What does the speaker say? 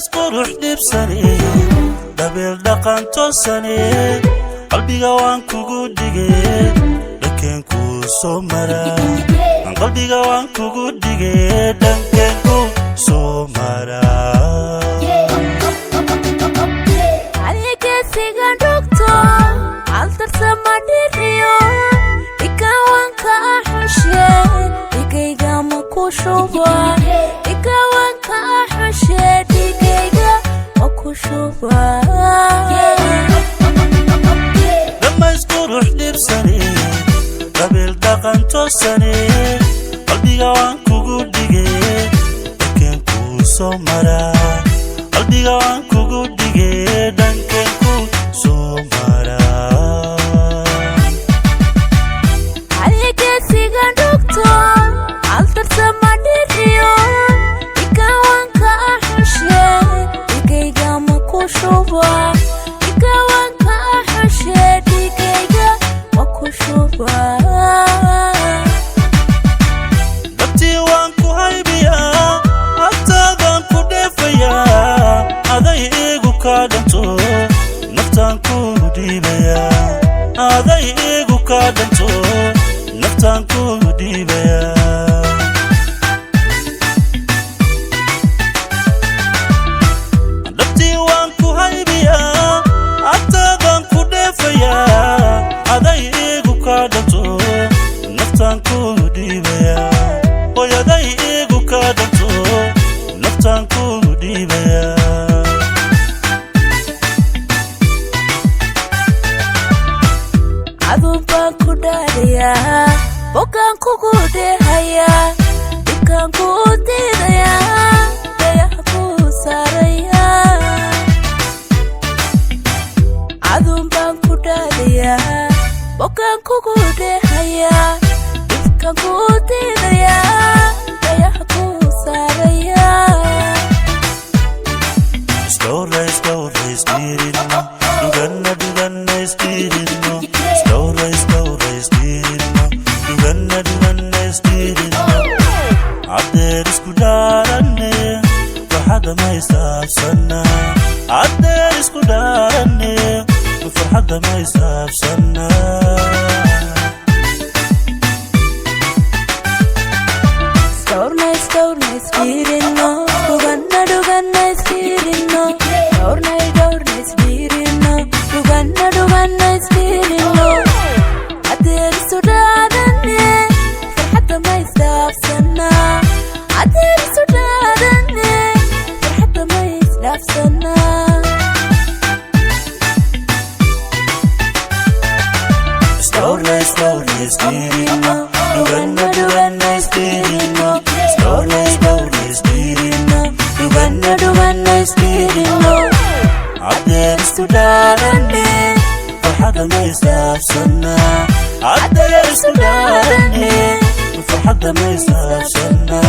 isqurux dhibsane dabeel dhaqan toosane qalbiga waan kugu dhigay dhankeen ku soo mara qalbiga waan kugu dhigay dhankeen ku soo mara لما يسقروح لبساني قبل دقن توساني قلبي قوان كوكو ديجي دنكن كو سومرا قلبي قوان كوكو ديجي دنكن كو سومرا عليك سيغان دكتور عالتر سماني ريو إكاوان كأحشي إكيغا مكوشوبا إكاوان كأحشي إكيغا مكوشوبا دبتي وانكو هايبيا حتى دانكو ديفيا هذا ييغو كادنتو نفتانكو ديبيا هذا ييغو كادنتو نفتانكو ديبيا دبتي وانكو هايبيا حتى دانكو ديفيا هذا ييغو كادنتو نفتانكو ديبيا ويدا ييغو كادنتو نفتانكو ديبيا عذوبان كوداريا بوكان كوكودي هيا بوكان كودي ديا ديا كوساريا عذوبان كوداريا بوكان كوكودي هيا بوكان كودي ديا ديا كوساريا Slowly, slowly, spirino Duganna, duganna, spirino Slowly, slowly, spirino Duganna, duganna, spirino Adder isku daaranne Farxadda ma isaabsanna Adder isku daaranne Farxadda ma isaabsanna Storna, storna, spirino Duganna, duganna, spirino Storna, storna, spirino Duganna, duganna, spirino Adder sudaadane Farxadda ma isaabsanna Adder sudaadane Farxadda ma isaabsanna Slowly, slowly, spirino Duganna, duganna, spirino Slowly, slowly, spirino Duganna, duganna, spirino Adder isku daaranne Farxadda ma isaabsanna Adder isku daaranne Farxadda ma isaabsanna